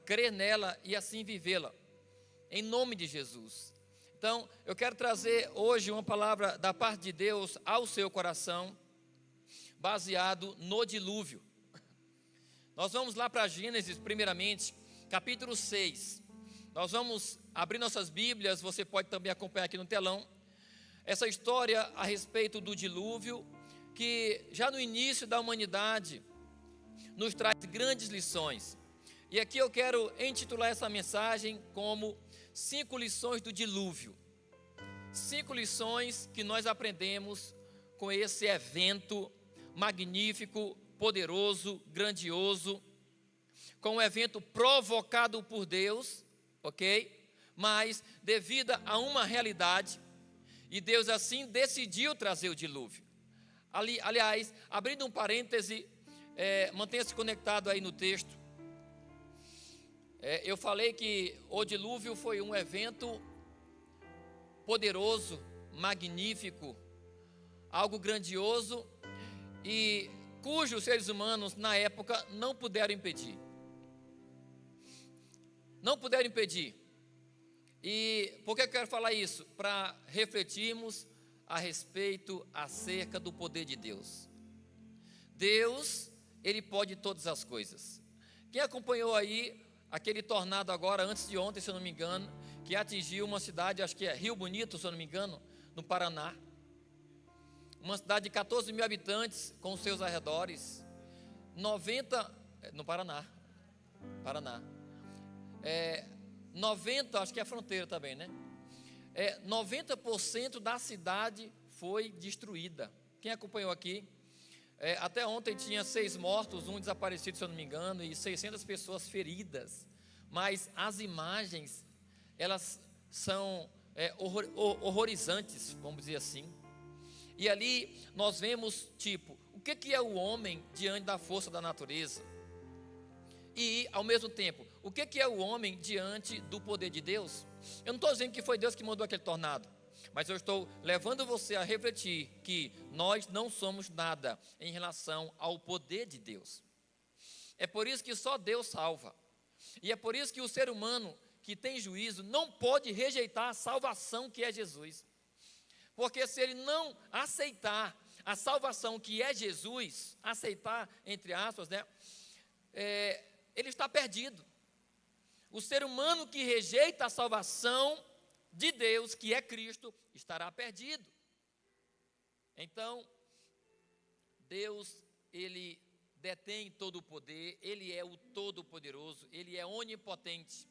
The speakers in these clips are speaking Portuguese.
crer nela e assim vivê-la, em nome de Jesus. Então, eu quero trazer hoje uma palavra da parte de Deus ao seu coração, baseado no dilúvio. Nós vamos lá para Gênesis, primeiramente, capítulo 6. Nós vamos abrir nossas Bíblias, você pode também acompanhar aqui no telão, essa história a respeito do dilúvio, que já no início da humanidade nos traz grandes lições. E aqui eu quero intitular essa mensagem como 5 lições do dilúvio. 5 lições que nós aprendemos com esse evento magnífico, poderoso, grandioso, com um evento provocado por Deus, ok? Mas devido a uma realidade, e Deus assim decidiu trazer o dilúvio. Aliás, abrindo um parêntese, mantenha-se conectado aí no texto. Eu falei que o dilúvio foi um evento poderoso, magnífico, algo grandioso e cujos seres humanos na época não puderam impedir. Não puderam impedir. E por que eu quero falar isso? Para refletirmos a respeito acerca do poder de Deus. Deus, Ele pode todas as coisas. Quem acompanhou aí aquele tornado agora, antes de ontem, se eu não me engano, que atingiu uma cidade, acho que é Rio Bonito, se eu não me engano, no Paraná. Uma cidade de 14 mil habitantes, com os seus arredores. 90, no Paraná. 90, acho que é a fronteira também, né? 90% da cidade foi destruída. Quem acompanhou aqui? Até ontem tinha 6 mortos, 1 desaparecido, se eu não me engano, e 600 pessoas feridas. Mas as imagens, elas são horrorizantes, vamos dizer assim. E ali nós vemos, o que é o homem diante da força da natureza? E, ao mesmo tempo, o que é o homem diante do poder de Deus? Eu não estou dizendo que foi Deus que mandou aquele tornado, mas eu estou levando você a refletir que nós não somos nada em relação ao poder de Deus. É por isso que só Deus salva. E é por isso que o ser humano que tem juízo não pode rejeitar a salvação que é Jesus. Porque se ele não aceitar a salvação que é Jesus, aceitar, entre aspas, né? Ele está perdido. O ser humano que rejeita a salvação de Deus, que é Cristo, estará perdido. Então, Deus, Ele detém todo o poder, Ele é o Todo-Poderoso, Ele é onipotente.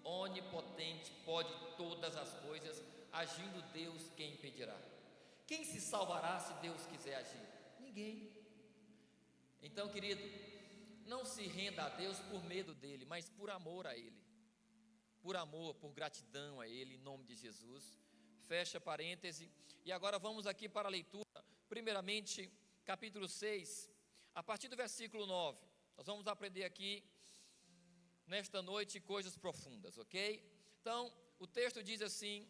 Onipotente, pode todas as coisas, agindo Deus, quem impedirá? Quem se salvará se Deus quiser agir? Ninguém. Então, querido, não se renda a Deus por medo dEle, mas por amor a Ele. Por amor, por gratidão a Ele, em nome de Jesus. Fecha parêntese. E agora vamos aqui para a leitura. Primeiramente, capítulo 6, a partir do versículo 9. Nós vamos aprender aqui, nesta noite, coisas profundas, ok? Então, o texto diz assim: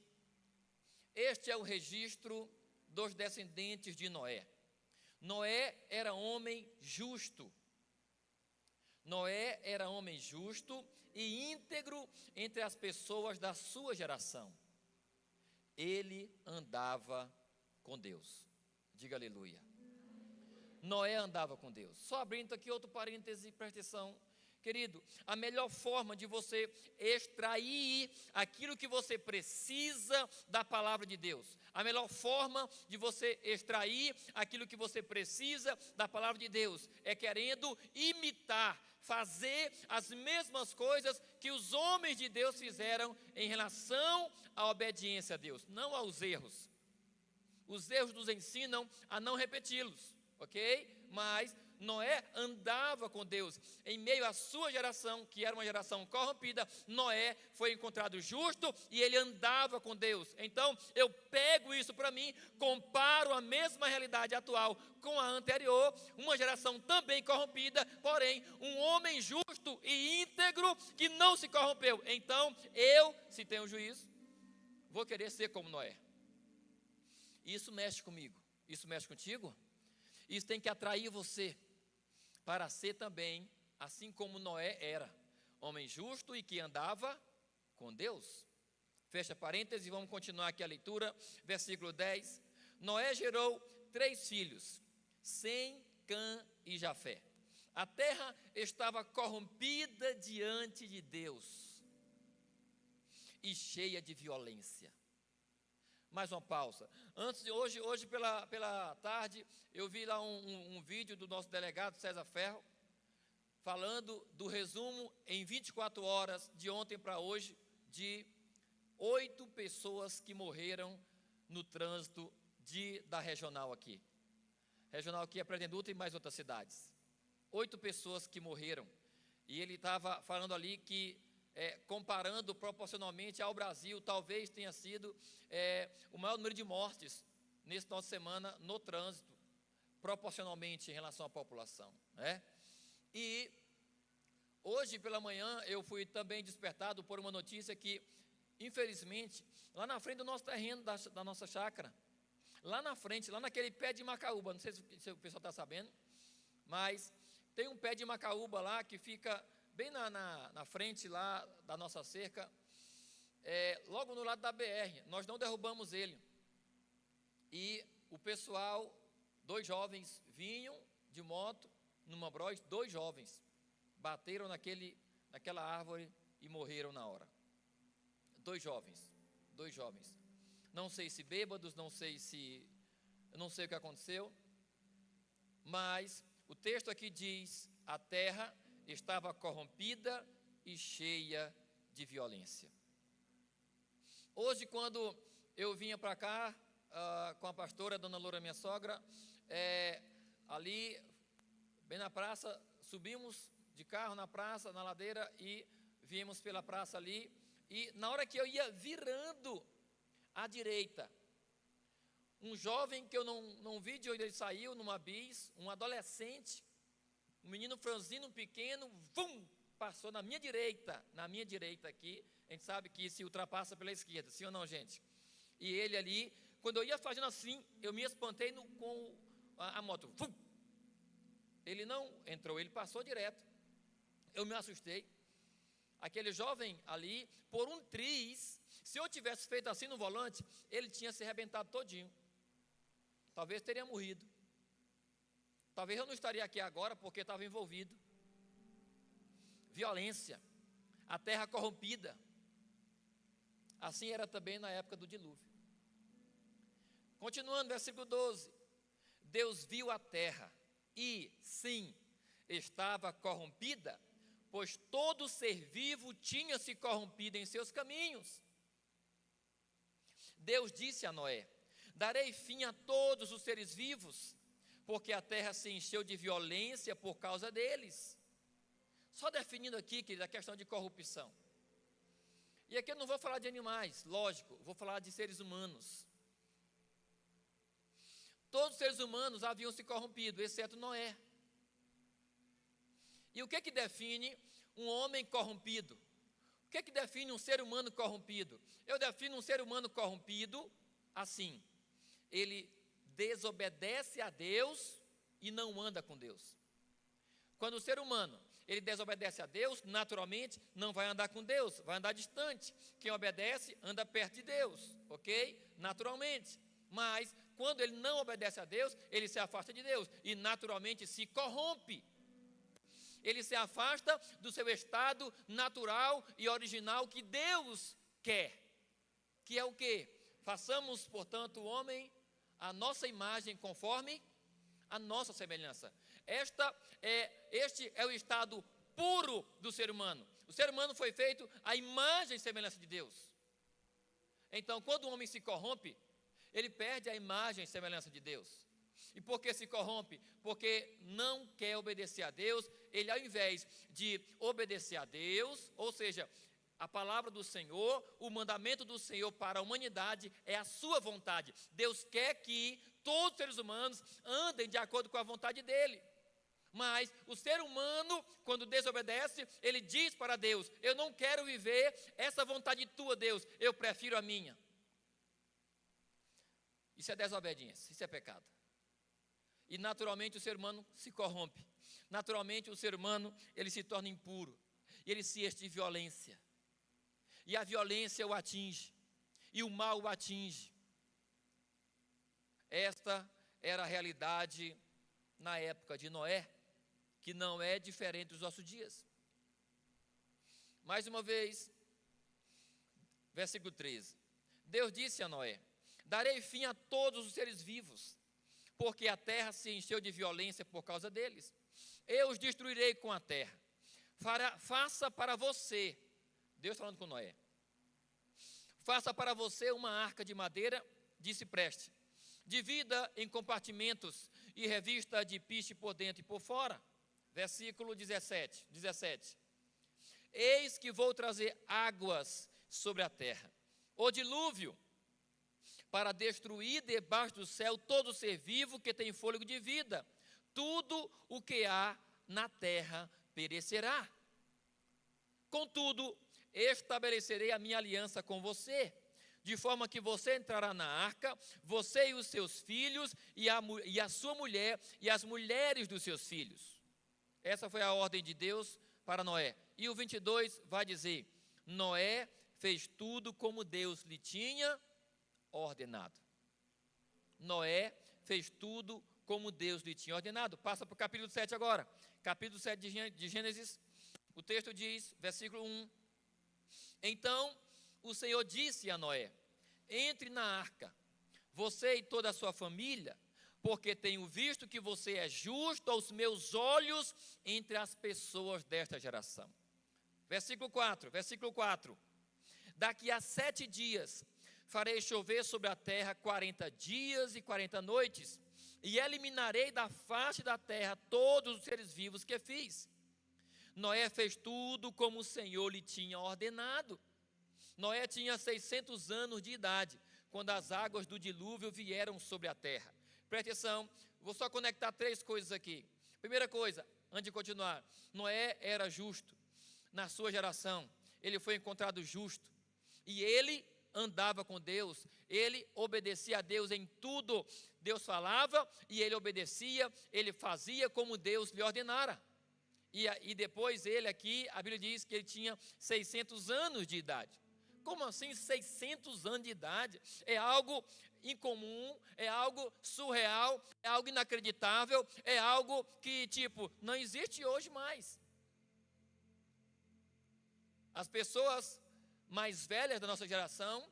este é o registro dos descendentes de Noé. Noé era homem justo. Noé era homem justo e íntegro entre as pessoas da sua geração. Ele andava com Deus. Diga aleluia. Noé andava com Deus. Só abrindo aqui outro parêntese, presta atenção. Querido, a melhor forma de você extrair aquilo que você precisa da palavra de Deus, a melhor forma de você extrair aquilo que você precisa da palavra de Deus, é querendo imitar, fazer as mesmas coisas que os homens de Deus fizeram em relação à obediência a Deus, não aos erros. Os erros nos ensinam a não repeti-los, ok? Mas Noé andava com Deus. Em meio à sua geração, que era uma geração corrompida, Noé foi encontrado justo e ele andava com Deus. Então, eu pego isso para mim, comparo a mesma realidade atual com a anterior, uma geração também corrompida, porém, um homem justo e íntegro que não se corrompeu. Então, eu, se tenho juízo, vou querer ser como Noé. Isso mexe comigo. Isso mexe contigo? Isso tem que atrair você para ser também, assim como Noé era, homem justo e que andava com Deus. Fecha parênteses, vamos continuar aqui a leitura, versículo 10. Noé gerou 3 filhos, Sem, Cã e Jafé. A terra estava corrompida diante de Deus e cheia de violência. Mais uma pausa. Hoje pela tarde, eu vi lá um vídeo do nosso delegado César Ferro, falando do resumo em 24 horas, de ontem para hoje, de 8 pessoas que morreram no trânsito da regional aqui. Regional aqui é Presidente Dutra e mais outras cidades. 8 pessoas que morreram. E ele estava falando ali que, comparando proporcionalmente ao Brasil, talvez tenha sido o maior número de mortes nesse final de semana no trânsito, proporcionalmente em relação à população, né? E hoje pela manhã eu fui também despertado por uma notícia que, infelizmente, lá na frente do nosso terreno, da nossa chácara, lá na frente, lá naquele pé de macaúba, não sei se o pessoal está sabendo, mas tem um pé de macaúba lá que fica bem na frente lá da nossa cerca, logo no lado da BR. Nós não derrubamos ele. E o pessoal, 2 jovens vinham de moto, numa Bros, 2 jovens, bateram naquela árvore e morreram na hora. 2 jovens. Não sei se bêbados, eu não sei o que aconteceu, mas o texto aqui diz: a terra estava corrompida e cheia de violência. Hoje, quando eu vinha para cá, com a pastora, Dona Loura, minha sogra, ali, bem na praça, subimos de carro na praça, na ladeira, e viemos pela praça ali, e na hora que eu ia virando à direita, um jovem que eu não vi de onde ele saiu, numa bis, um adolescente, um menino franzino pequeno, passou na minha direita aqui. A gente sabe que se ultrapassa pela esquerda, sim ou não, gente? E ele ali, quando eu ia fazendo assim, eu me espantei com a moto. Ele não entrou, ele passou direto. Eu me assustei. Aquele jovem ali, por um triz, se eu tivesse feito assim no volante, ele tinha se arrebentado todinho. Talvez teria morrido. Talvez eu não estaria aqui agora porque estava envolvido. Violência, a terra corrompida. Assim era também na época do dilúvio. Continuando, versículo 12. Deus viu a terra e, sim, estava corrompida, pois todo ser vivo tinha se corrompido em seus caminhos. Deus disse a Noé: darei fim a todos os seres vivos, porque a terra se encheu de violência por causa deles. Só definindo aqui, querido, a questão de corrupção. E aqui eu não vou falar de animais, lógico, vou falar de seres humanos. Todos os seres humanos haviam se corrompido, exceto Noé. E o que define um homem corrompido? O que define um ser humano corrompido? Eu defino um ser humano corrompido assim: ele desobedece a Deus e não anda com Deus. Quando o ser humano, ele desobedece a Deus, naturalmente não vai andar com Deus, vai andar distante. Quem obedece, anda perto de Deus, ok? Naturalmente. Mas, quando ele não obedece a Deus, ele se afasta de Deus e naturalmente se corrompe. Ele se afasta do seu estado natural e original que Deus quer. Que é o quê? Façamos, portanto, o homem a nossa imagem conforme a nossa semelhança. Este é o estado puro do ser humano. O ser humano foi feito à imagem e semelhança de Deus. Então, quando o homem se corrompe, ele perde a imagem e semelhança de Deus. E por que se corrompe? Porque não quer obedecer a Deus. Ele, ao invés de obedecer a Deus, ou seja, a palavra do Senhor, o mandamento do Senhor para a humanidade é a sua vontade. Deus quer que todos os seres humanos andem de acordo com a vontade dele. Mas o ser humano, quando desobedece, ele diz para Deus: eu não quero viver essa vontade tua, Deus, eu prefiro a minha. Isso é desobediência, isso é pecado. E naturalmente o ser humano se corrompe. Naturalmente o ser humano, ele se torna impuro. e ele se enche de violência. E a violência o atinge, e o mal o atinge. Esta era a realidade na época de Noé, que não é diferente dos nossos dias. Mais uma vez, versículo 13. Deus disse a Noé: darei fim a todos os seres vivos, porque a terra se encheu de violência por causa deles. Eu os destruirei com a terra. Faça para você, Deus falando com Noé, faça para você uma arca de madeira de cipreste, divida em compartimentos e revista de piche por dentro e por fora. Versículo 17. Eis que vou trazer águas sobre a terra, o dilúvio, para destruir debaixo do céu todo ser vivo que tem fôlego de vida. Tudo o que há na terra perecerá. Contudo, estabelecerei a minha aliança com você, de forma que você entrará na arca, você e os seus filhos, e a sua mulher, e as mulheres dos seus filhos. Essa foi a ordem de Deus para Noé. E o 22 vai dizer: Noé fez tudo como Deus lhe tinha ordenado. Noé fez tudo como Deus lhe tinha ordenado. Passa para o capítulo 7 agora. Capítulo 7 de Gênesis. O texto diz, versículo 1. Então o Senhor disse a Noé: entre na arca, você e toda a sua família, porque tenho visto que você é justo aos meus olhos entre as pessoas desta geração. Versículo 4. Daqui a 7 dias farei chover sobre a terra 40 dias e 40 noites, e eliminarei da face da terra todos os seres vivos que fiz. Noé fez tudo como o Senhor lhe tinha ordenado. Noé tinha 600 anos de idade quando as águas do dilúvio vieram sobre a terra. Preste atenção, vou só conectar 3 coisas aqui. Primeira coisa, antes de continuar, Noé era justo. Na sua geração, ele foi encontrado justo. E ele andava com Deus, ele obedecia a Deus em tudo. Deus falava e ele obedecia, ele fazia como Deus lhe ordenara. E depois ele aqui, a Bíblia diz que ele tinha 600 anos de idade. Como assim 600 anos de idade? É algo incomum, é algo surreal, é algo inacreditável, é algo que, não existe hoje mais. As pessoas mais velhas da nossa geração,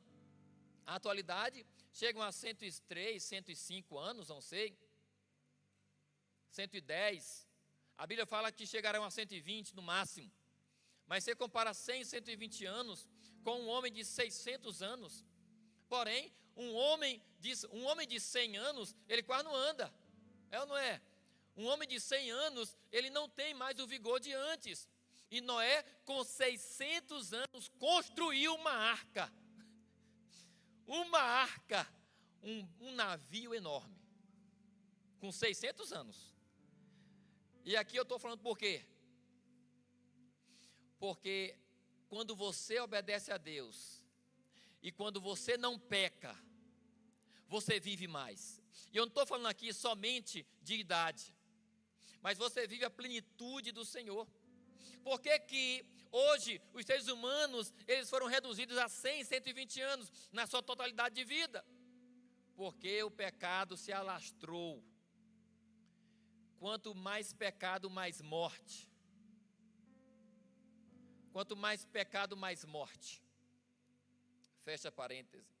a atualidade, chegam a 103, 105 anos, não sei, 110. A Bíblia fala que chegarão a 120 no máximo. Mas você compara 100, 120 anos com um homem de 600 anos. Porém, um homem de 100 anos, ele quase não anda. É ou não é? Um homem de 100 anos, ele não tem mais o vigor de antes. E Noé, com 600 anos, construiu uma arca. Uma arca, um navio enorme. Com 600 anos. E aqui eu estou falando por quê? Porque quando você obedece a Deus, e quando você não peca, você vive mais. E eu não estou falando aqui somente de idade, mas você vive a plenitude do Senhor. Por que que hoje os seres humanos, eles foram reduzidos a 100, 120 anos na sua totalidade de vida? Porque o pecado se alastrou. Quanto mais pecado, mais morte. Quanto mais pecado, mais morte. Fecha parêntese.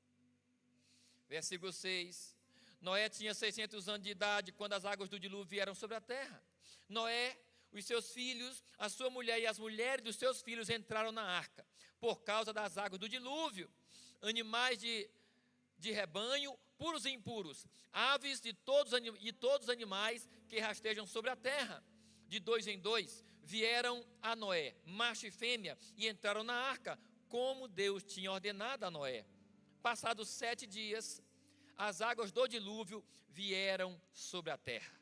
Versículo 6. Noé tinha 600 anos de idade quando as águas do dilúvio vieram sobre a terra. Noé, os seus filhos, a sua mulher e as mulheres dos seus filhos entraram na arca, por causa das águas do dilúvio. Animais de rebanho, puros e impuros, aves e todos os animais que rastejam sobre a terra, de 2 em 2, vieram a Noé, macho e fêmea, e entraram na arca, como Deus tinha ordenado a Noé. Passados 7 dias, as águas do dilúvio vieram sobre a terra.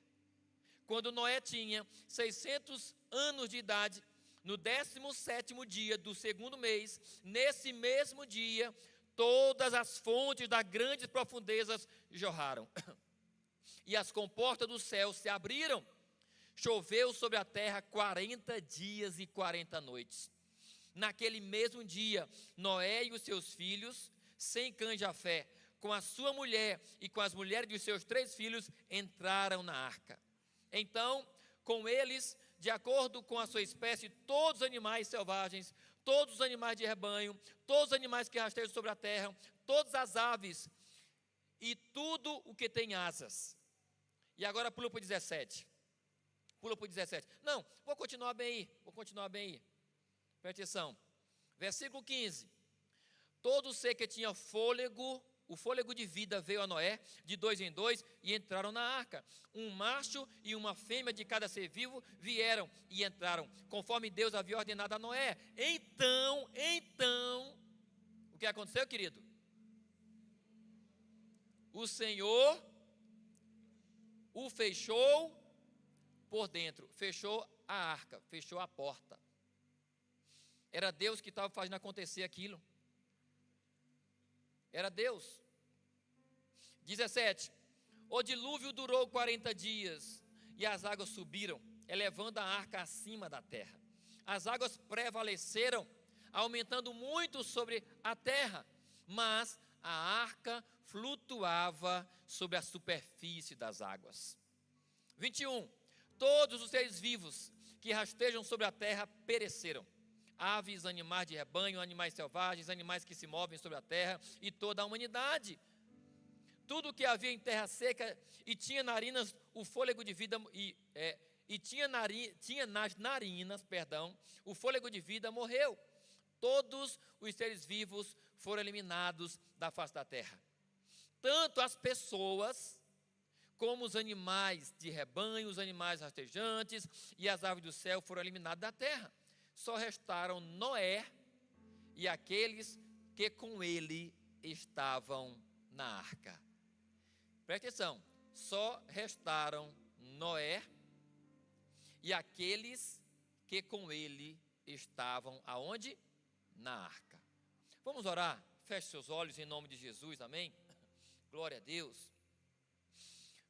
Quando Noé tinha 600 anos de idade, no 17º dia do 2º mês, nesse mesmo dia, todas as fontes das grandes profundezas jorraram, e as comportas do céu se abriram. Choveu sobre a terra 40 dias e 40 noites. Naquele mesmo dia, Noé e os seus filhos, sem cães de Jafé, com a sua mulher e com as mulheres dos seus 3 filhos, entraram na arca. Então, com eles, de acordo com a sua espécie, todos os animais selvagens, todos os animais de rebanho, todos os animais que rastejam sobre a terra, todas as aves e tudo o que tem asas. E agora pula para o 17. Pula para o 17. Não, vou continuar bem aí. Presta atenção. Versículo 15. Todo ser que tinha fôlego, o fôlego de vida veio a Noé, de 2 em 2, e entraram na arca. Um macho e uma fêmea de cada ser vivo vieram e entraram, conforme Deus havia ordenado a Noé. Então, o que aconteceu, querido? O Senhor o fechou por dentro, fechou a arca, fechou a porta. Era Deus que estava fazendo acontecer aquilo. Era Deus. 17. O dilúvio durou 40 dias e as águas subiram, elevando a arca acima da terra. As águas prevaleceram, aumentando muito sobre a terra, mas a arca flutuava sobre a superfície das águas. 21. Todos os seres vivos que rastejam sobre a terra pereceram. Aves, animais de rebanho, animais selvagens, animais que se movem sobre a terra e toda a humanidade. Tudo que havia em terra seca e tinha narinas o fôlego de vida tinha nas narinas, o fôlego de vida morreu. Todos os seres vivos foram eliminados da face da terra. Tanto as pessoas como os animais de rebanho, os animais rastejantes e as aves do céu foram eliminados da terra. Só restaram Noé e aqueles que com ele estavam na arca. Presta atenção, só restaram Noé e aqueles que com ele estavam aonde? Na arca. Vamos orar? Feche seus olhos em nome de Jesus, amém? Glória a Deus.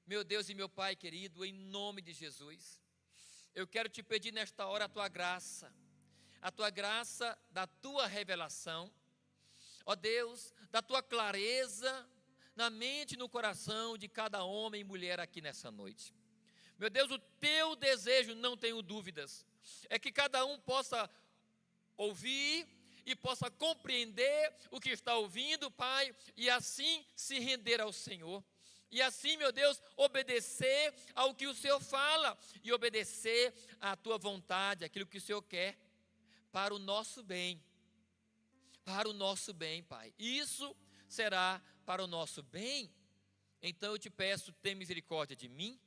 Meu Deus e meu Pai querido, em nome de Jesus, eu quero te pedir nesta hora a tua graça da tua revelação, ó Deus, da tua clareza na mente e no coração de cada homem e mulher aqui nessa noite. Meu Deus, o teu desejo, não tenho dúvidas, é que cada um possa ouvir e possa compreender o que está ouvindo, Pai, e assim se render ao Senhor. E assim, meu Deus, obedecer ao que o Senhor fala e obedecer à tua vontade, aquilo que o Senhor quer, para o nosso bem, Pai. Isso será para o nosso bem. Então eu te peço, tem misericórdia de mim,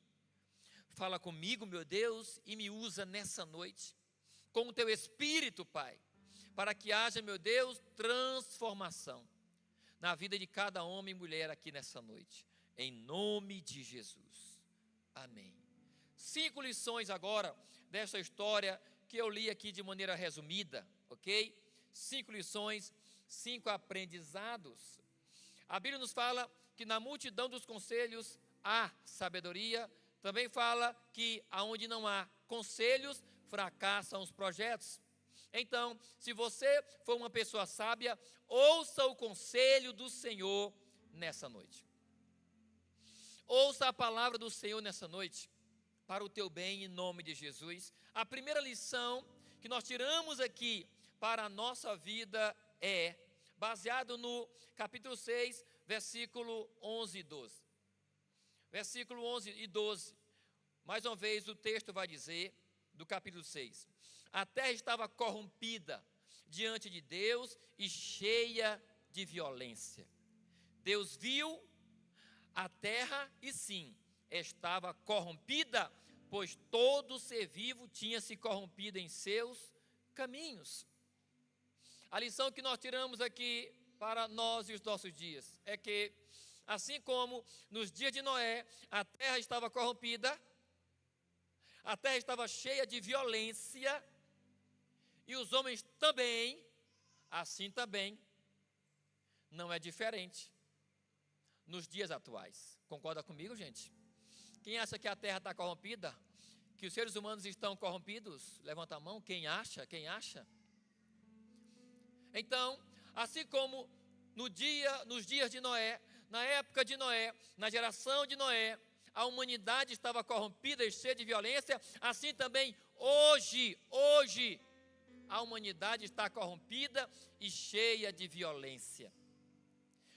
fala comigo, meu Deus, e me usa nessa noite, com o teu Espírito, Pai, para que haja, meu Deus, transformação na vida de cada homem e mulher aqui nessa noite, em nome de Jesus, amém. 5 lições agora dessa história que eu li aqui de maneira resumida, ok? 5 lições, 5 aprendizados. A Bíblia nos fala que na multidão dos conselhos há sabedoria. Também fala que aonde não há conselhos, fracassam os projetos. Então, se você for uma pessoa sábia, ouça o conselho do Senhor nessa noite. Ouça a palavra do Senhor nessa noite, para o teu bem, em nome de Jesus. A primeira lição que nós tiramos aqui para a nossa vida é baseado no capítulo 6, versículo 11 e 12. Versículo 11 e 12, mais uma vez o texto vai dizer, do capítulo 6, a terra estava corrompida diante de Deus e cheia de violência. Deus viu a terra e sim, estava corrompida, pois todo ser vivo tinha se corrompido em seus caminhos. A lição que nós tiramos aqui para nós e os nossos dias é que, assim como nos dias de Noé, a terra estava corrompida, a terra estava cheia de violência, e os homens também, assim também, não é diferente nos dias atuais. Concorda comigo, gente? Quem acha que a terra está corrompida? Que os seres humanos estão corrompidos? Levanta a mão. Quem acha? Quem acha? Então, assim como nos dias de Noé, na época de Noé, na geração de Noé, a humanidade estava corrompida e cheia de violência, assim também hoje, a humanidade está corrompida e cheia de violência.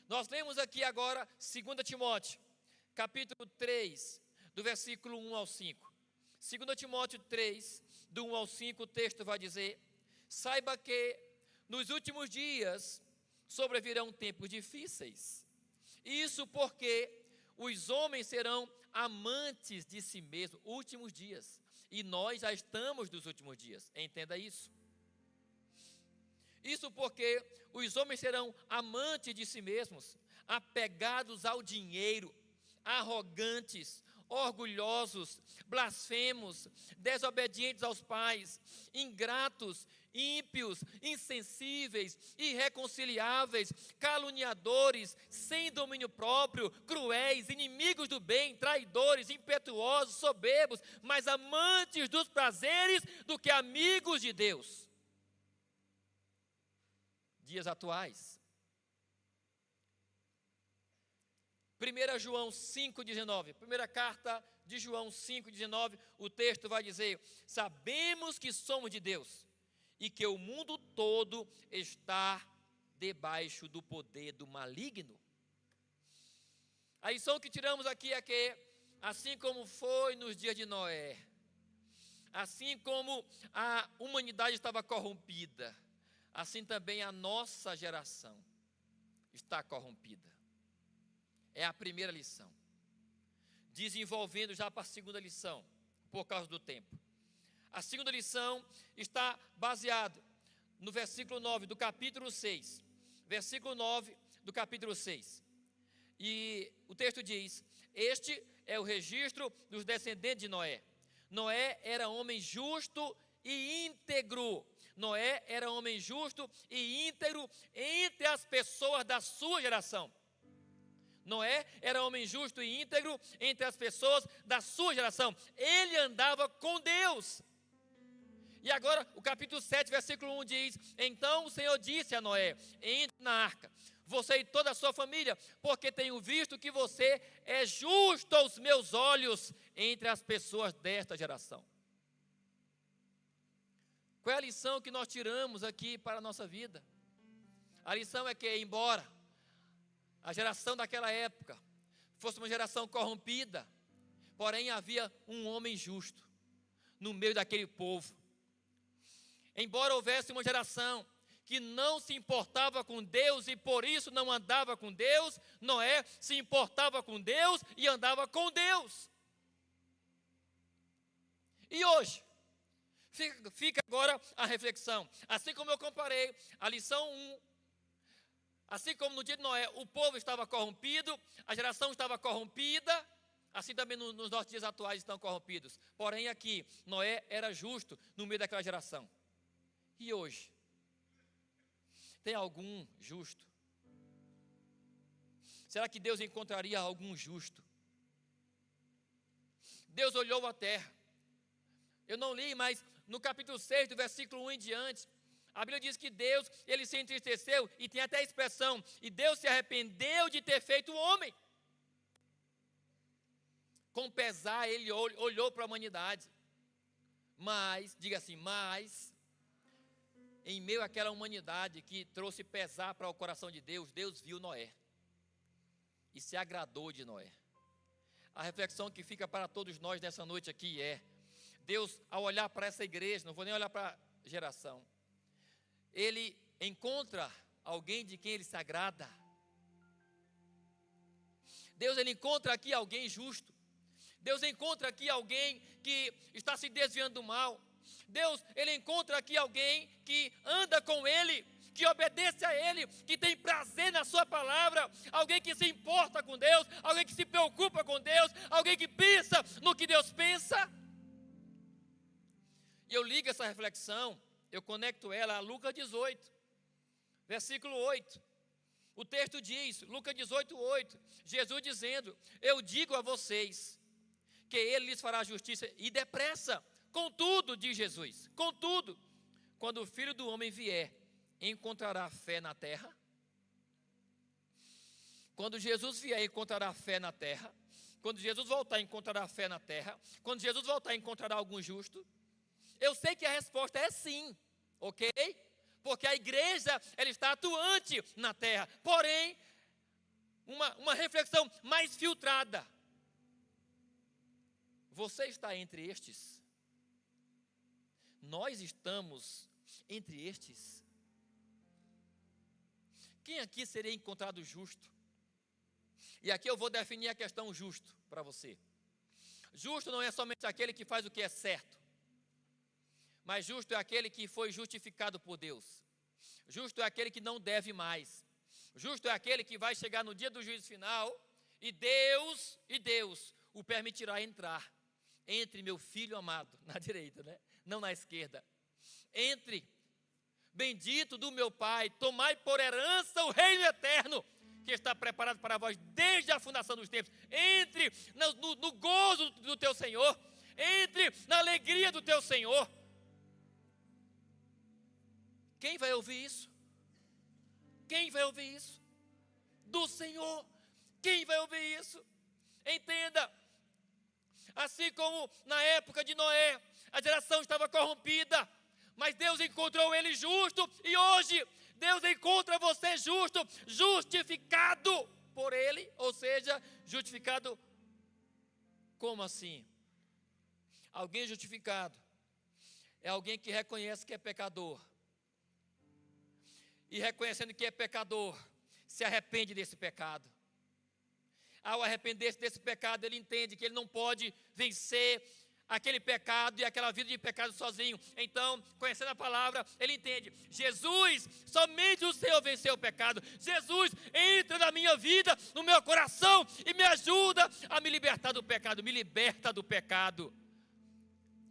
Nós lemos aqui agora 2 Timóteo, capítulo 3, do versículo 1 ao 5. 2 Timóteo 3, do 1 ao 5, o texto vai dizer: saiba que nos últimos dias sobrevirão tempos difíceis. Isso porque os homens serão amantes de si mesmos, últimos dias. E nós já estamos nos últimos dias, entenda isso. Isso porque os homens serão amantes de si mesmos, apegados ao dinheiro, arrogantes, orgulhosos, blasfemos, desobedientes aos pais, ingratos, ímpios, insensíveis, irreconciliáveis, caluniadores, sem domínio próprio, cruéis, inimigos do bem, traidores, impetuosos, soberbos, mais amantes dos prazeres do que amigos de Deus. Dias atuais. 1 João 5,19, primeira carta de João 5,19, o texto vai dizer: sabemos que somos de Deus e que o mundo todo está debaixo do poder do maligno. A lição que tiramos aqui é que, assim como foi nos dias de Noé, assim como a humanidade estava corrompida, assim também a nossa geração está corrompida. É a primeira lição. Desenvolvendo já para a segunda lição, por causa do tempo. A segunda lição está baseada no versículo 9 do capítulo 6. Versículo 9 do capítulo 6. E o texto diz: este é o registro dos descendentes de Noé. Noé era homem justo e íntegro. Noé era homem justo e íntegro entre as pessoas da sua geração. Noé era homem justo e íntegro entre as pessoas da sua geração. Ele andava com Deus. E agora o capítulo 7, versículo 1 diz: então o Senhor disse a Noé: entre na arca, você e toda a sua família, porque tenho visto que você é justo aos meus olhos entre as pessoas desta geração. Qual é a lição que nós tiramos aqui para a nossa vida? A lição é que, embora a geração daquela época fosse uma geração corrompida, porém havia um homem justo no meio daquele povo. Embora houvesse uma geração que não se importava com Deus e por isso não andava com Deus, Noé se importava com Deus e andava com Deus. E hoje, fica agora a reflexão. Assim como eu comparei a lição 1, assim como no dia de Noé o povo estava corrompido, a geração estava corrompida, assim também nos nossos dias atuais estão corrompidos. Porém aqui, Noé era justo no meio daquela geração. E hoje? Tem algum justo? Será que Deus encontraria algum justo? Deus olhou a terra. Eu não li, mas no capítulo 6, do versículo 1 em diante, a Bíblia diz que Deus, ele se entristeceu, e tem até a expressão: e Deus se arrependeu de ter feito o homem. Com pesar, ele olhou para a humanidade. Mas, diga assim, mas, em meio àquela humanidade que trouxe pesar para o coração de Deus, Deus viu Noé e se agradou de Noé. A reflexão que fica para todos nós nessa noite aqui é: Deus, ao olhar para essa igreja, não vou nem olhar para a geração, Ele encontra alguém de quem Ele se agrada. Deus, Ele encontra aqui alguém justo. Deus encontra aqui alguém que está se desviando do mal. Deus, Ele encontra aqui alguém que anda com Ele, que obedece a Ele, que tem prazer na sua palavra, alguém que se importa com Deus, alguém que se preocupa com Deus, alguém que pensa no que Deus pensa. E eu ligo essa reflexão, eu conecto ela a Lucas 18, versículo 8. O texto diz, Lucas 18, 8, Jesus dizendo: eu digo a vocês que Ele lhes fará justiça e depressa. Contudo, diz Jesus, contudo, quando o Filho do Homem vier, encontrará fé na terra? Quando Jesus vier, encontrará fé na terra? Quando Jesus voltar, encontrará fé na terra? Quando Jesus voltar, encontrará algum justo? Eu sei que a resposta é sim, ok? Porque a igreja, ela está atuante na terra. Porém, uma reflexão mais filtrada. Você está entre estes? Nós estamos entre estes? Quem aqui seria encontrado justo? E aqui eu vou definir a questão justo para você. Justo não é somente aquele que faz o que é certo, mas justo é aquele que foi justificado por Deus. Justo é aquele que não deve mais. Justo é aquele que vai chegar no dia do juízo final e Deus o permitirá entrar. Entre, meu filho amado, na direita, né? Não na esquerda. Entre, bendito do meu Pai, tomai por herança o reino eterno, que está preparado para vós desde a fundação dos tempos. Entre no gozo do teu Senhor. Entre na alegria do teu Senhor. Quem vai ouvir isso? Quem vai ouvir isso? Do Senhor. Quem vai ouvir isso? Entenda. Assim como na época de Noé, a geração estava corrompida, mas Deus encontrou ele justo, e hoje Deus encontra você justo, justificado por ele, ou seja, justificado como assim? Alguém justificado é alguém que reconhece que é pecador, e reconhecendo que é pecador, se arrepende desse pecado. Ao arrepender-se desse pecado, ele entende que ele não pode vencer aquele pecado e aquela vida de pecado sozinho. Então, conhecendo a palavra, ele entende: Jesus, somente o Senhor venceu o pecado. Jesus entra na minha vida, no meu coração, e me ajuda a me libertar do pecado, me liberta do pecado.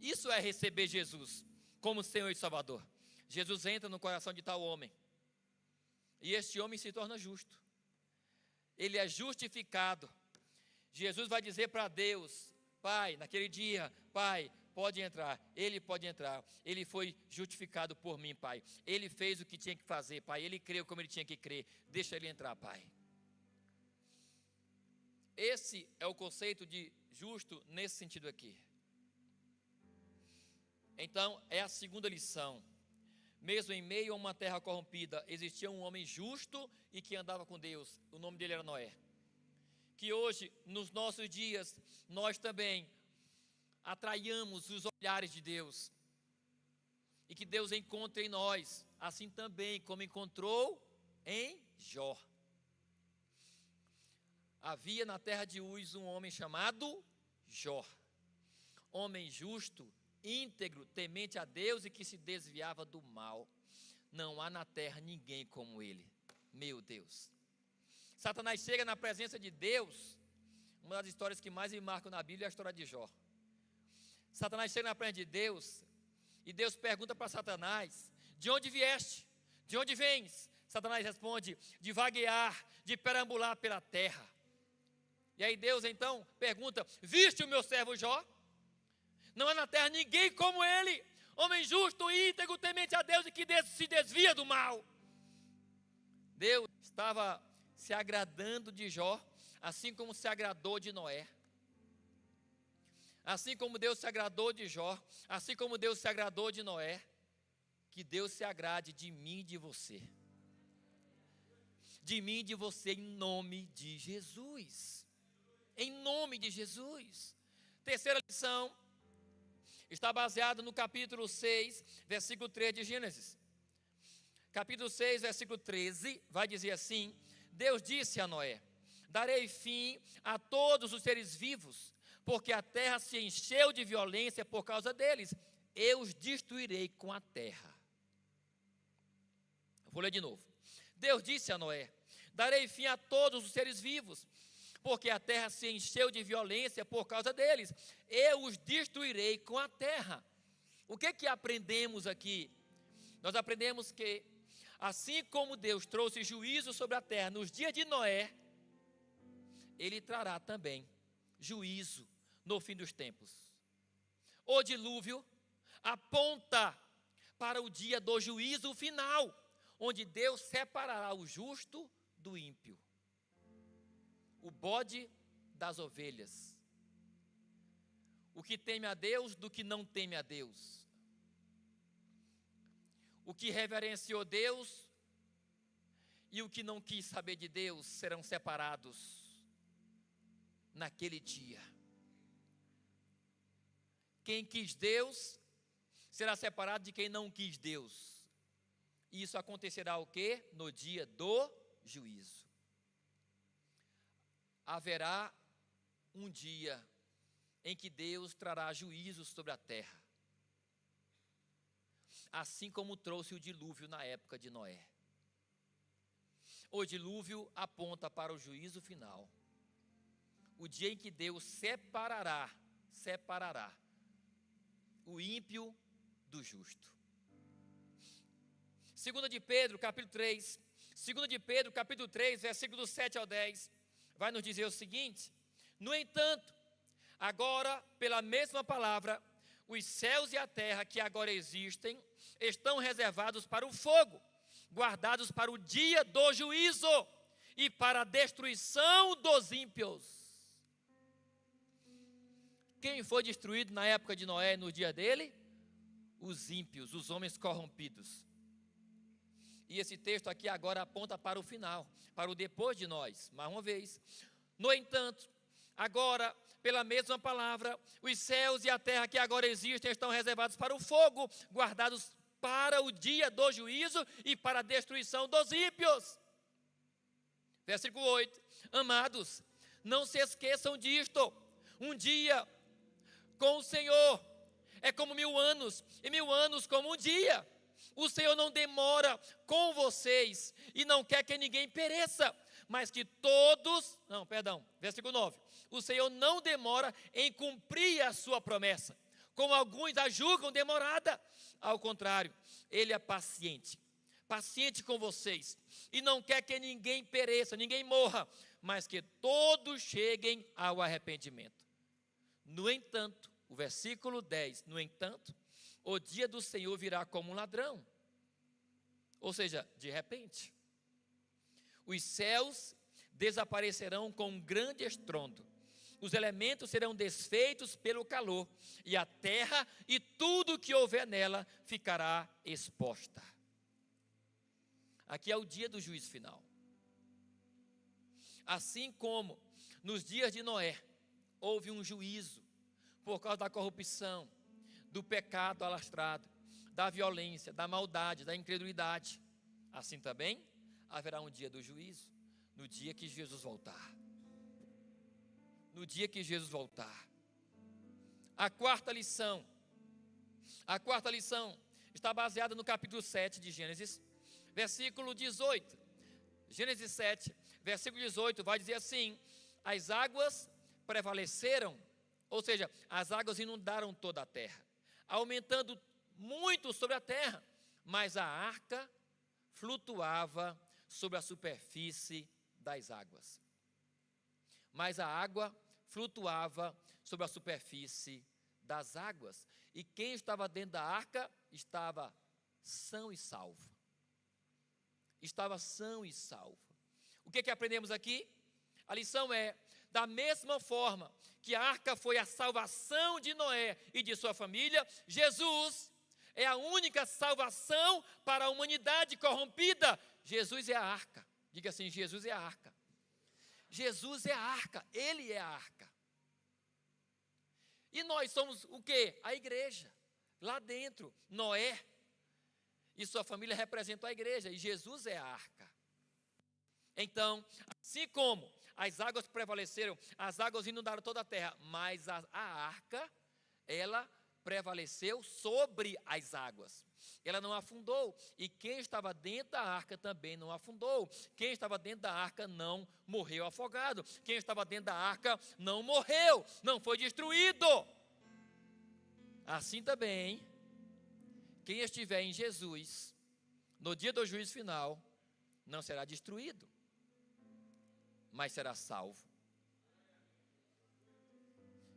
Isso é receber Jesus como Senhor e Salvador. Jesus entra no coração de tal homem, e este homem se torna justo. Ele é justificado. Jesus vai dizer para Deus: Pai, naquele dia, Pai, pode entrar. Ele pode entrar. Ele foi justificado por mim, Pai. Ele fez o que tinha que fazer, Pai. Ele creu como ele tinha que crer. Deixa ele entrar, Pai. Esse é o conceito de justo nesse sentido aqui. Então, é a segunda lição. Mesmo em meio a uma terra corrompida, existia um homem justo e que andava com Deus. O nome dele era Noé. Que hoje, nos nossos dias, nós também atraiamos os olhares de Deus. E que Deus encontre em nós, assim também como encontrou em Jó. Havia na terra de Uz um homem chamado Jó. Homem justo, íntegro, temente a Deus e que se desviava do mal. Não há na terra ninguém como ele. Meu Deus. Satanás chega na presença de Deus. Uma das histórias que mais me marcam na Bíblia é a história de Jó. Satanás chega na presença de Deus, e Deus pergunta para Satanás: de onde vieste? De onde vens? Satanás responde: de vaguear, de perambular pela terra. E aí Deus então pergunta: viste o meu servo Jó? Não há na terra ninguém como ele, homem justo, íntegro, temente a Deus e que se desvia do mal. Deus estava se agradando de Jó, assim como se agradou de Noé. Assim como Deus se agradou de Jó, assim como Deus se agradou de Noé, que Deus se agrade de mim e de você. De mim e de você, em nome de Jesus. Em nome de Jesus. Terceira lição está baseada no capítulo 6, versículo 3 de Gênesis. Capítulo 6, versículo 13, vai dizer assim: Deus disse a Noé: darei fim a todos os seres vivos, porque a terra se encheu de violência por causa deles. Eu os destruirei com a terra. Vou ler de novo. Deus disse a Noé: darei fim a todos os seres vivos, porque a terra se encheu de violência por causa deles. Eu os destruirei com a terra. O que aprendemos aqui? Nós aprendemos que, assim como Deus trouxe juízo sobre a terra nos dias de Noé, Ele trará também juízo no fim dos tempos. O dilúvio aponta para o dia do juízo final. onde Deus separará o justo do ímpio, o bode das ovelhas, o que teme a Deus do que não teme a Deus, o que reverenciou Deus e o que não quis saber de Deus serão separados naquele dia. Quem quis Deus será separado de quem não quis Deus. E isso acontecerá o quê? No dia do juízo. Haverá um dia em que Deus trará juízo sobre a terra, assim como trouxe o dilúvio na época de Noé. O dilúvio aponta para o juízo final, o dia em que Deus separará o ímpio do justo. 2 de Pedro, capítulo 3, 2 de Pedro, capítulo 3, versículos 7 ao 10, vai nos dizer o seguinte: no entanto, agora, pela mesma palavra, os céus e a terra que agora existem, estão reservados para o fogo, guardados para o dia do juízo e para a destruição dos ímpios. Quem foi destruído na época de Noé, no dia dele? Os ímpios, os homens corrompidos. E esse texto aqui agora aponta para o final, para o depois de nós, mais uma vez. No entanto, agora, pela mesma palavra, os céus e a terra que agora existem estão reservados para o fogo, guardados para o dia do juízo e para a destruição dos ímpios. Versículo 8: amados, não se esqueçam disto, um dia com o Senhor é como 1000 anos, e 1000 anos como um dia. O Senhor não demora com vocês e não quer que ninguém pereça, mas que todos, versículo 9, o Senhor não demora em cumprir a sua promessa, como alguns a julgam demorada. Ao contrário, Ele é paciente com vocês, e não quer que ninguém pereça, ninguém morra, mas que todos cheguem ao arrependimento. No entanto, o versículo 10, no entanto, o dia do Senhor virá como um ladrão, ou seja, de repente. Os céus desaparecerão com um grande estrondo, os elementos serão desfeitos pelo calor, e a terra e tudo que houver nela ficará exposta. Aqui é o dia do juízo final. Assim como nos dias de Noé houve um juízo por causa da corrupção, do pecado alastrado, da violência, da maldade, da incredulidade, assim também haverá um dia do juízo, no dia que Jesus voltar. No dia que Jesus voltar. A quarta lição está baseada no capítulo 7 de Gênesis, versículo 18. Gênesis 7, versículo 18, vai dizer assim: as águas prevaleceram, ou seja, as águas inundaram toda a terra, aumentando muito sobre a terra, mas a arca flutuava sobre a superfície das águas. Mas a água flutuava sobre a superfície das águas, e quem estava dentro da arca estava são e salvo. Estava são e salvo. O que aprendemos aqui? A lição é: da mesma forma que a arca foi a salvação de Noé e de sua família, Jesus é a única salvação para a humanidade corrompida. Jesus é a arca. Diga assim: Jesus é a arca. Jesus é a arca, Ele é a arca. E nós somos o quê? A igreja. Lá dentro, Noé e sua família representam a igreja, e Jesus é a arca. Então, assim como as águas prevaleceram, as águas inundaram toda a terra, mas a arca, ela prevaleceu sobre as águas. Ela não afundou, e quem estava dentro da arca também não afundou. Quem estava dentro da arca não morreu afogado. Quem estava dentro da arca não morreu, não foi destruído. Assim também, quem estiver em Jesus, no dia do juízo final, não será destruído, mas será salvo.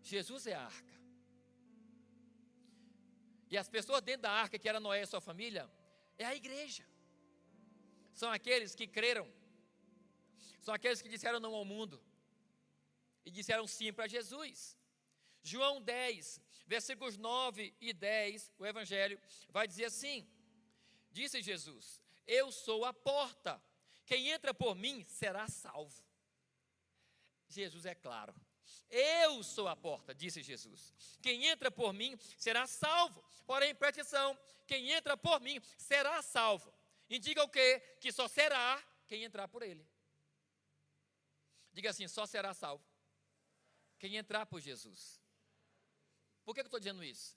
Jesus é a arca. E as pessoas dentro da arca, que era Noé e sua família, é a igreja. são aqueles que creram, são aqueles que disseram não ao mundo e disseram sim para Jesus. João 10, versículos 9 e 10, o Evangelho vai dizer assim: disse Jesus: eu sou a porta, quem entra por mim será salvo. Jesus é claro. Eu sou a porta, disse Jesus. Quem entra por mim será salvo. Porém, preste atenção, quem entra por mim será salvo. Indica o quê? Que só será quem entrar por ele. Diga assim: só será salvo quem entrar por Jesus. Por que eu estou dizendo isso?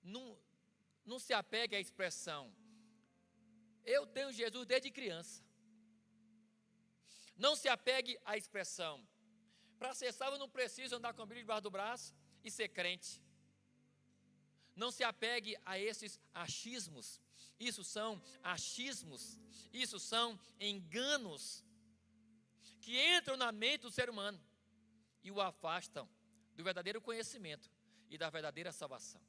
Não se apegue à expressão eu tenho Jesus desde criança. Não se apegue à expressão para ser salvo eu não preciso andar com a Bíblia debaixo do braço e ser crente. Não se apegue a esses achismos. Isso são achismos, isso são enganos que entram na mente do ser humano e o afastam do verdadeiro conhecimento e da verdadeira salvação.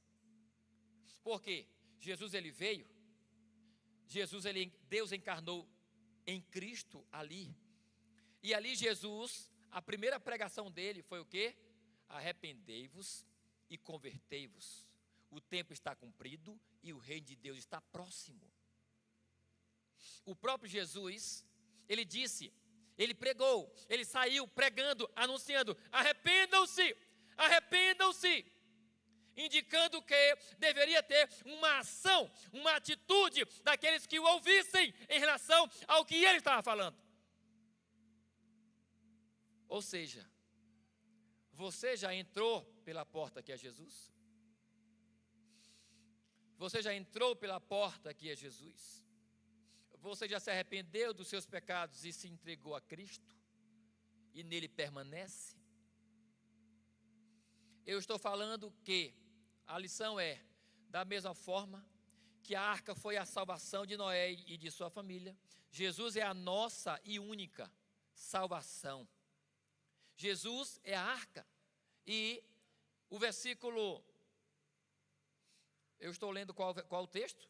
Porque Jesus ele veio, Deus encarnou em Cristo ali. E ali Jesus, a primeira pregação dele foi o quê? Arrependei-vos e convertei-vos. O tempo está cumprido e o reino de Deus está próximo. O próprio Jesus, ele disse, ele pregou, ele saiu pregando, anunciando: arrependam-se, arrependam-se. Indicando que deveria ter uma ação, uma atitude daqueles que o ouvissem em relação ao que ele estava falando. Ou seja, você já entrou pela porta que é Jesus? Você já entrou pela porta que é Jesus? Você já se arrependeu dos seus pecados e se entregou a Cristo? E nele permanece? Eu estou falando que a lição é, da mesma forma que a arca foi a salvação de Noé e de sua família, Jesus é a nossa e única salvação. Jesus é a arca. E o versículo, eu estou lendo qual o texto?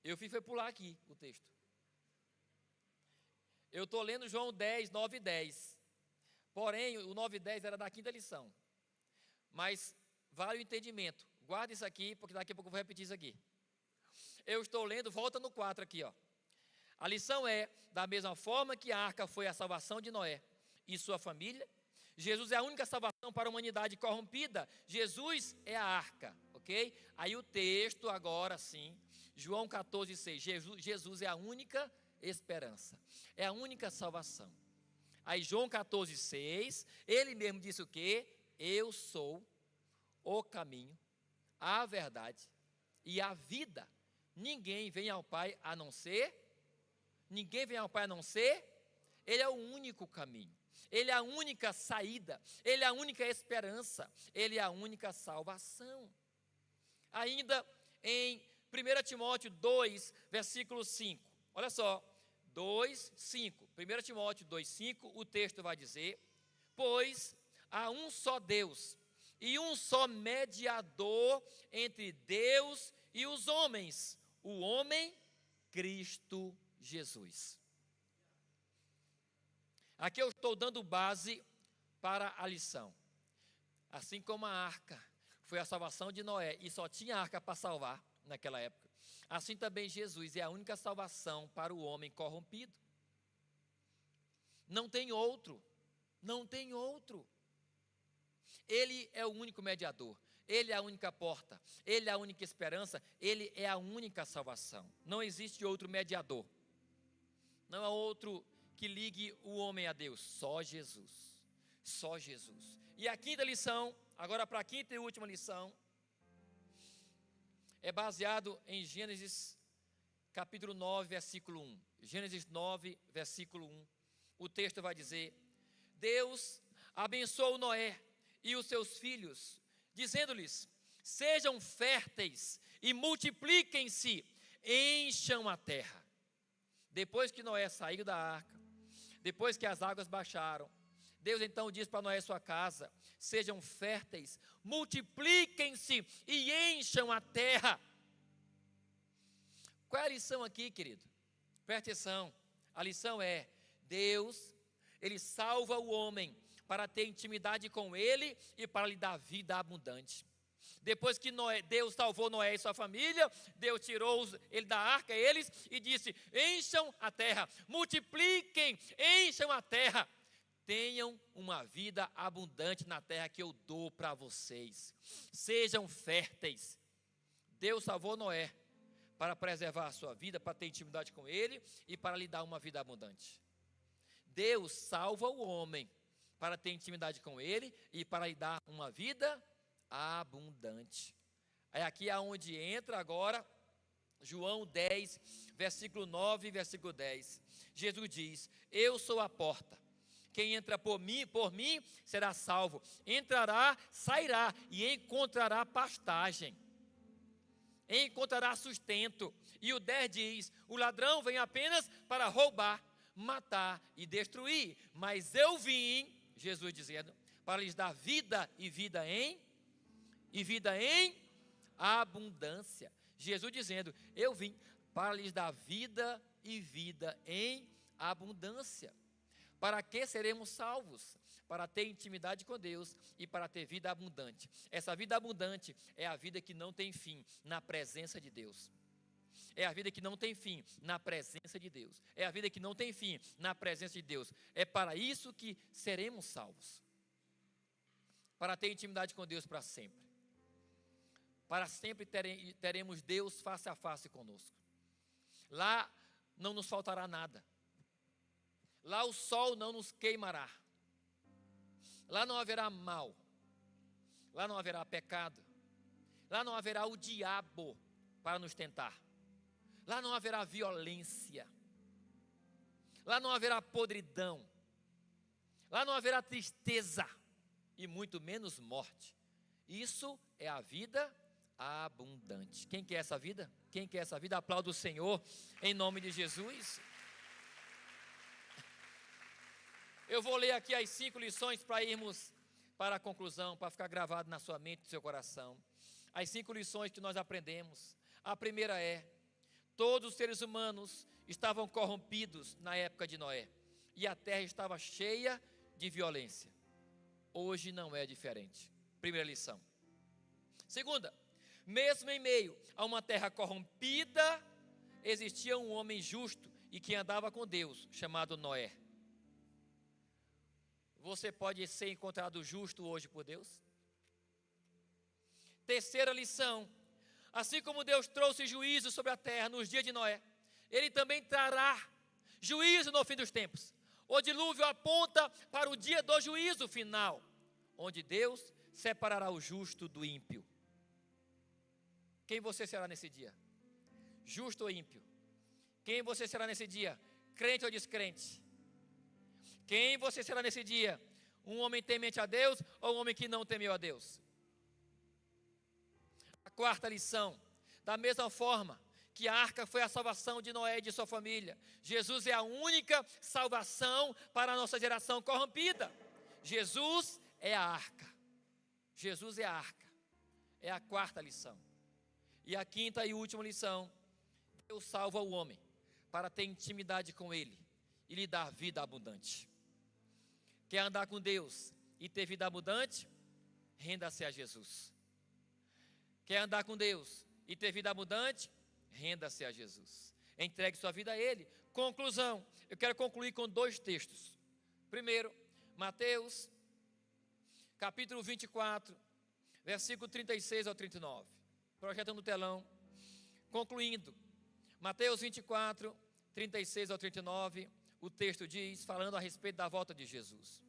Eu fui pular aqui o texto. Eu estou lendo João 10, 9 e 10. Porém, o 9 e 10 era da quinta lição. Mas vale o entendimento. Guarda isso aqui, porque daqui a pouco eu vou repetir isso aqui. Eu estou lendo, volta no 4 aqui, ó. A lição é, da mesma forma que a arca foi a salvação de Noé e sua família, Jesus é a única salvação para a humanidade corrompida. Jesus é a arca, ok? Aí o texto agora sim, João 14, 6. Jesus é a única esperança, é a única salvação. Aí João 14, 6, ele mesmo disse o quê? Eu sou o caminho, a verdade e a vida. Ninguém vem ao Pai a não ser, ele é o único caminho. Ele é a única saída, ele é a única esperança, ele é a única salvação. Ainda em 1 Timóteo 2, versículo 5, olha só, 2, 5, 1 Timóteo 2, 5, o texto vai dizer: pois há um só Deus e um só mediador entre Deus e os homens, o homem Cristo Jesus. Aqui eu estou dando base para a lição. Assim como a arca foi a salvação de Noé e só tinha arca para salvar naquela época, assim também Jesus é a única salvação para o homem corrompido. Não tem outro, não tem outro. Ele é o único mediador, ele é a única porta, ele é a única esperança, ele é a única salvação. Não existe outro mediador, não há outro que ligue o homem a Deus, só Jesus, só Jesus. E a quinta lição, agora para a quinta e última lição, é baseado em Gênesis capítulo 9, versículo 1. Gênesis 9, versículo 1. O texto vai dizer: Deus abençoou Noé e os seus filhos, dizendo-lhes: sejam férteis e multipliquem-se, encham a terra. Depois que Noé saiu da arca, depois que as águas baixaram, Deus então diz para Noé e sua casa: sejam férteis, multipliquem-se e encham a terra. é a lição aqui, querido? Preste atenção. A lição é: Deus, Ele salva o homem para ter intimidade com Ele e para lhe dar vida abundante. Depois que Deus salvou Noé e sua família, Deus tirou ele da arca, eles, e disse: encham a terra, multipliquem, encham a terra, tenham uma vida abundante na terra que eu dou para vocês, sejam férteis. Deus salvou Noé para preservar a sua vida, para ter intimidade com ele e para lhe dar uma vida abundante. Deus salva o homem para ter intimidade com ele e para lhe dar uma vida abundante. É aqui aonde entra agora João 10, versículo 9 e versículo 10. Jesus diz: eu sou a porta. Quem entra por mim será salvo. Entrará, sairá e encontrará pastagem. Encontrará sustento. E o 10 diz: o ladrão vem apenas para roubar, matar e destruir. Mas eu vim, Jesus dizendo, para lhes dar vida e vida em abundância. Jesus dizendo: eu vim para lhes dar vida e vida em abundância. Para que seremos salvos? Para ter intimidade com Deus e para ter vida abundante. Essa vida abundante é a vida que não tem fim na presença de Deus. É a vida que não tem fim na presença de Deus. É a vida que não tem fim na presença de Deus. É para isso que seremos salvos. Para ter intimidade com Deus para sempre. Para sempre teremos Deus face a face conosco. Lá não nos faltará nada. Lá o sol não nos queimará. Lá não haverá mal. Lá não haverá pecado. Lá não haverá o diabo para nos tentar. Lá não haverá violência. Lá não haverá podridão. Lá não haverá tristeza. E muito menos morte. Isso é a vida abundante. Quem quer essa vida? Quem quer essa vida? Aplauda o Senhor em nome de Jesus. Eu vou ler aqui as 5 lições para irmos para a conclusão, para ficar gravado na sua mente e no seu coração. As 5 lições que nós aprendemos. A primeira é: todos os seres humanos estavam corrompidos na época de Noé, e a terra estava cheia de violência. Hoje não é diferente. Primeira lição. Segunda, mesmo em meio a uma terra corrompida, existia um homem justo e que andava com Deus, chamado Noé. Você pode ser encontrado justo hoje por Deus? Terceira lição: assim como Deus trouxe juízo sobre a terra nos dias de Noé, Ele também trará juízo no fim dos tempos. O dilúvio aponta para o dia do juízo final, onde Deus separará o justo do ímpio. Quem você será nesse dia? Justo ou ímpio? Quem você será nesse dia? Crente ou descrente? Quem você será nesse dia? Um homem temente a Deus ou um homem que não temeu a Deus? A quarta lição: da mesma forma que a arca foi a salvação de Noé e de sua família, Jesus é a única salvação para a nossa geração corrompida. Jesus é a arca. Jesus é a arca. É a quarta lição. E a quinta e última lição: Deus salva o homem para ter intimidade com Ele e lhe dar vida abundante. Quer andar com Deus e ter vida abundante? Renda-se a Jesus. Quer andar com Deus e ter vida abundante? Renda-se a Jesus. Entregue sua vida a Ele. Conclusão: eu quero concluir com 2 textos. Primeiro, Mateus, capítulo 24, versículo 36 ao 39. Projetando no telão. Concluindo, Mateus 24, 36 ao 39, o texto diz, falando a respeito da volta de Jesus: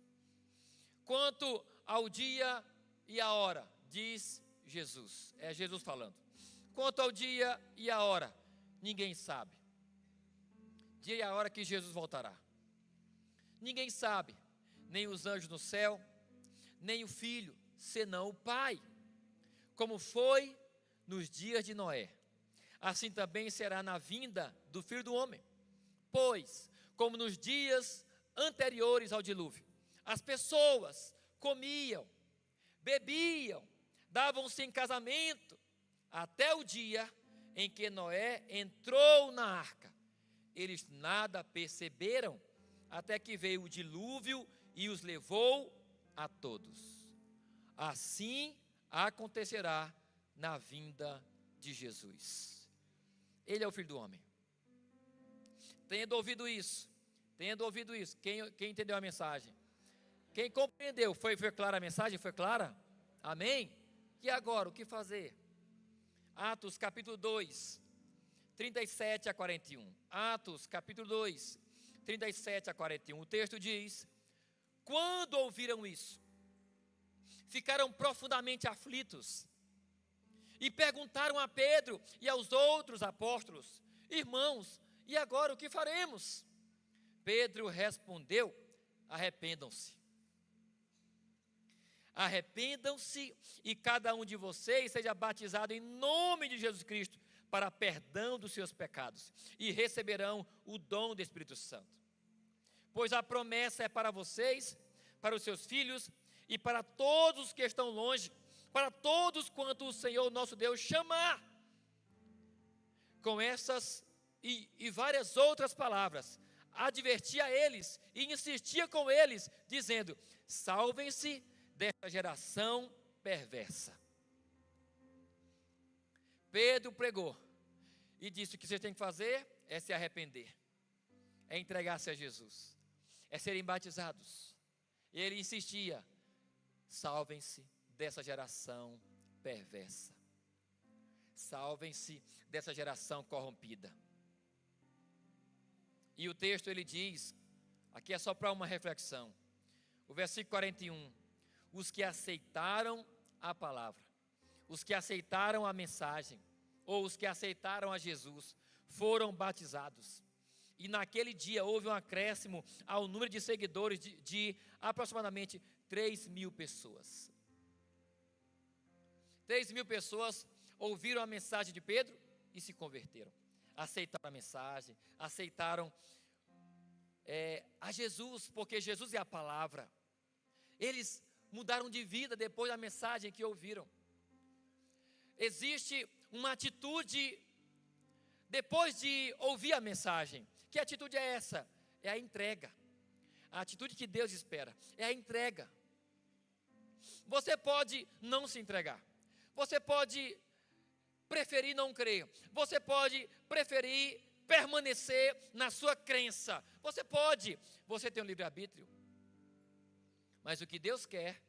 quanto ao dia e a hora, diz Jesus, é Jesus falando, quanto ao dia e a hora, ninguém sabe. Dia e a hora que Jesus voltará, ninguém sabe, nem os anjos no céu, nem o Filho, senão o Pai. Como foi nos dias de Noé, assim também será na vinda do Filho do Homem. Pois, como nos dias anteriores ao dilúvio, as pessoas comiam, bebiam, davam-se em casamento, até o dia em que Noé entrou na arca, eles nada perceberam, até que veio o dilúvio e os levou a todos. Assim acontecerá na vinda de Jesus. Ele é o Filho do Homem. Tendo ouvido isso, quem entendeu a mensagem? Quem compreendeu? Foi clara a mensagem? Foi clara? Amém? E agora, o que fazer? Atos capítulo 2, 37 a 41. Atos capítulo 2, 37 a 41. O texto diz: quando ouviram isso, ficaram profundamente aflitos e perguntaram a Pedro e aos outros apóstolos: irmãos, e agora o que faremos? Pedro respondeu: arrependam-se. Arrependam-se e cada um de vocês seja batizado em nome de Jesus Cristo para perdão dos seus pecados, e receberão o dom do Espírito Santo. Pois a promessa é para vocês, para os seus filhos e para todos os que estão longe, para todos quanto o Senhor nosso Deus chamar. Com essas e várias outras palavras, advertia eles e insistia com eles, dizendo: salvem-se desta geração perversa. Pedro pregou e disse: o que vocês têm que fazer é se arrepender, é entregar-se a Jesus, é serem batizados. E ele insistia: salvem-se dessa geração perversa, salvem-se dessa geração corrompida. E o texto ele diz, aqui é só para uma reflexão, o versículo 41, os que aceitaram a palavra, os que aceitaram a mensagem, ou os que aceitaram a Jesus, foram batizados. E naquele dia houve um acréscimo ao número de seguidores de aproximadamente 3.000 pessoas. 3.000 pessoas ouviram a mensagem de Pedro e se converteram. Aceitaram a mensagem, aceitaram a Jesus, porque Jesus é a palavra. Eles mudaram de vida depois da mensagem que ouviram. Existe uma atitude depois de ouvir a mensagem. Que atitude é essa? É a entrega. A atitude que Deus espera é a entrega. Você pode não se entregar. Você pode preferir não crer. Você pode preferir permanecer na sua crença. Você tem um livre-arbítrio. Mas o que Deus quer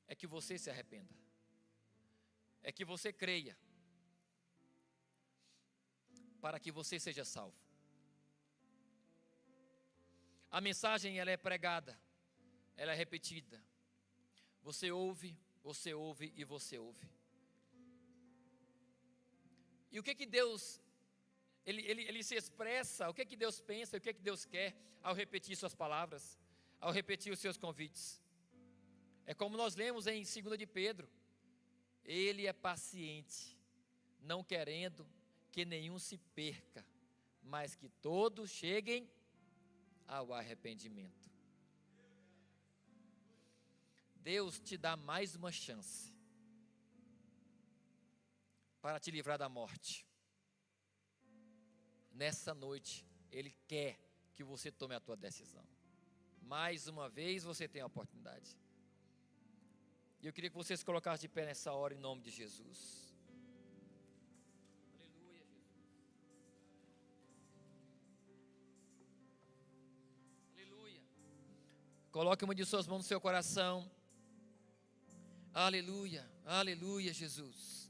é que você se arrependa. É que você creia, para que você seja salvo. A mensagem ela é pregada, ela é repetida. Você ouve e você ouve. E o que Deus, ele se expressa, o que Deus pensa, o que Deus quer ao repetir suas palavras, ao repetir os seus convites. É como nós lemos em 2 de Pedro, ele é paciente, não querendo que nenhum se perca, mas que todos cheguem ao arrependimento. Deus te dá mais uma chance para te livrar da morte. Nessa noite, Ele quer que você tome a tua decisão. Mais uma vez você tem a oportunidade. E eu queria que vocês colocassem de pé nessa hora em nome de Jesus. Aleluia, Jesus. Aleluia. Coloque uma de suas mãos no seu coração. Aleluia, aleluia, Jesus.